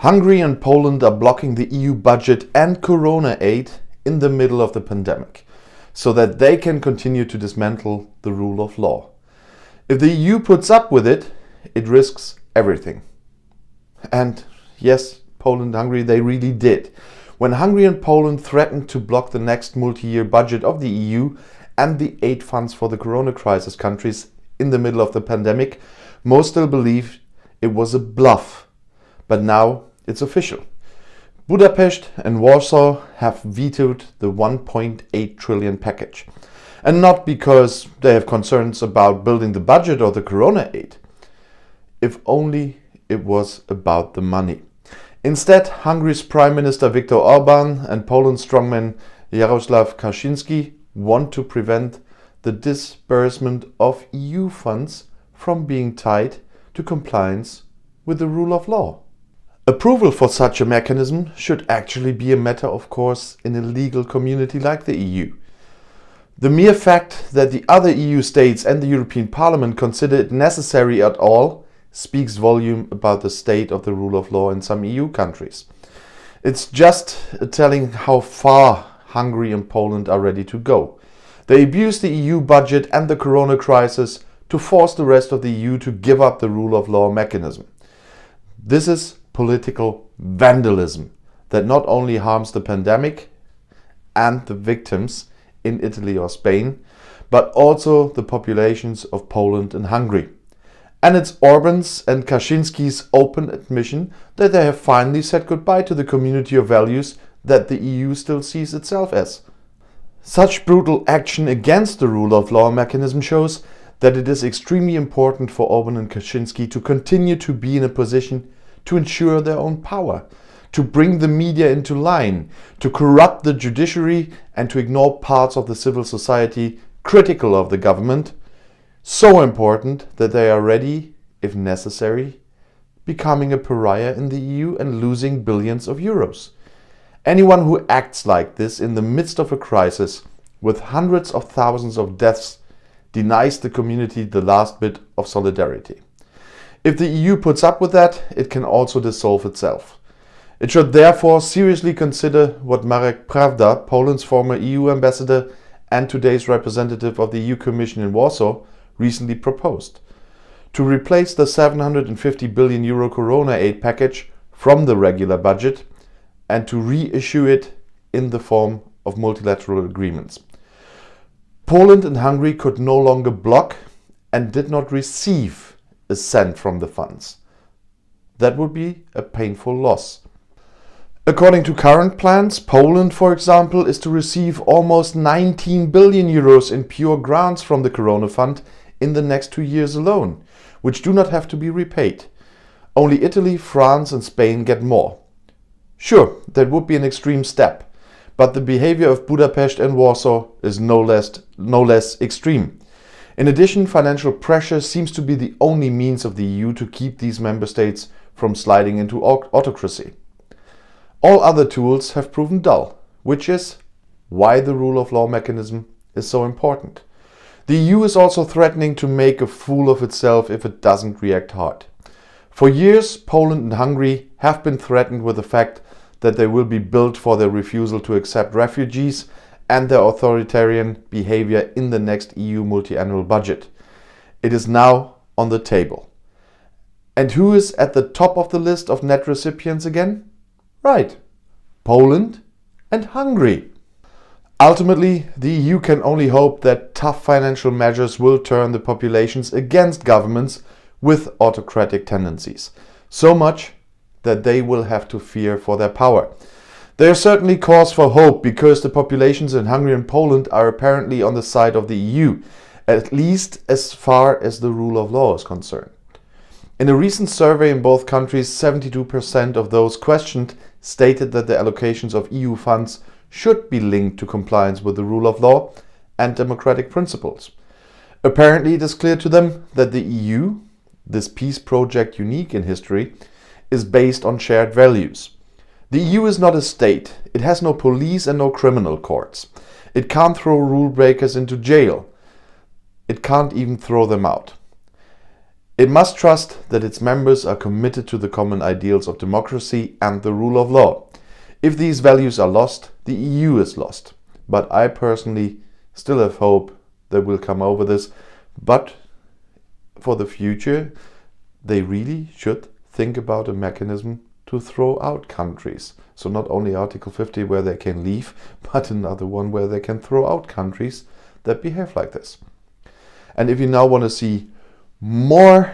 Hungary and Poland are blocking the EU budget and corona aid in the middle of the pandemic, so that they can continue to dismantle the rule of law. If the EU puts up with it, it risks everything. And yes, Poland and Hungary, they really did. When Hungary and Poland threatened to block the next multi-year budget of the EU and the aid funds for the corona crisis countries in the middle of the pandemic, most still believed it was a bluff. But now it's official. Budapest and Warsaw have vetoed the 1.8 trillion package. And not because they have concerns about building the budget or the corona aid. If only it was about the money. Instead, Hungary's Prime Minister Viktor Orbán and Poland's strongman Jarosław Kaczynski want to prevent the disbursement of EU funds from being tied to compliance with the rule of law. Approval for such a mechanism should actually be a matter of course in a legal community like the EU. The mere fact that the other EU states and the European Parliament consider it necessary at all speaks volume about the state of the rule of law in some EU countries. It's just telling how far Hungary and Poland are ready to go. They abuse the EU budget and the corona crisis to force the rest of the EU to give up the rule of law mechanism. This is political vandalism that not only harms the pandemic and the victims in Italy or Spain, but also the populations of Poland and Hungary. And it's Orbán's and Kaczynski's open admission that they have finally said goodbye to the community of values that the EU still sees itself as. Such brutal action against the rule of law mechanism shows that it is extremely important for Orbán and Kaczynski to continue to be in a position to ensure their own power, to bring the media into line, to corrupt the judiciary and to ignore parts of the civil society critical of the government. So important that they are ready, if necessary, becoming a pariah in the EU and losing billions of euros. Anyone who acts like this in the midst of a crisis with hundreds of thousands of deaths denies the community the last bit of solidarity. If the EU puts up with that, it can also dissolve itself. It should therefore seriously consider what Marek Prawda, Poland's former EU ambassador and today's representative of the EU Commission in Warsaw, recently proposed. To replace the 750 billion euro corona aid package from the regular budget and to reissue it in the form of multilateral agreements. Poland and Hungary could no longer block and did not receive a cent from the funds. That would be a painful loss. According to current plans, Poland, for example, is to receive almost 19 billion euros in pure grants from the Corona Fund in the next 2 years alone, which do not have to be repaid. Only Italy, France and Spain get more. Sure, that would be an extreme step, but the behavior of Budapest and Warsaw is no less extreme. In addition, financial pressure seems to be the only means of the EU to keep these member states from sliding into autocracy. All other tools have proven dull, which is why the rule of law mechanism is so important. The EU is also threatening to make a fool of itself if it doesn't react hard. For years, Poland and Hungary have been threatened with the fact that they will be billed for their refusal to accept refugees and their authoritarian behavior in the next EU multi-annual budget. It is now on the table. And who is at the top of the list of net recipients again? Right, Poland and Hungary. Ultimately, the EU can only hope that tough financial measures will turn the populations against governments with autocratic tendencies. So much that they will have to fear for their power. There is certainly cause for hope because the populations in Hungary and Poland are apparently on the side of the EU, at least as far as the rule of law is concerned. In a recent survey in both countries, 72% of those questioned stated that the allocations of EU funds should be linked to compliance with the rule of law and democratic principles. Apparently, it is clear to them that the EU, this peace project unique in history, is based on shared values. The EU is not a state. It has no police and no criminal courts. It can't throw rule breakers into jail. It can't even throw them out. It must trust that its members are committed to the common ideals of democracy and the rule of law. If these values are lost, the EU is lost. But I personally still have hope that we'll come over this. But for the future, they really should think about a mechanism to throw out countries. So not only Article 50 where they can leave, but another one where they can throw out countries that behave like this. And if you now want to see more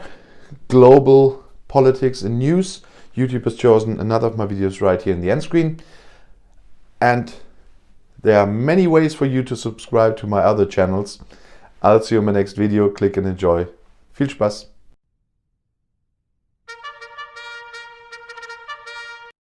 global politics and news, YouTube has chosen another of my videos right here in the end screen. And there are many ways for you to subscribe to my other channels. I'll see you in my next video. Click and enjoy. Viel Spaß!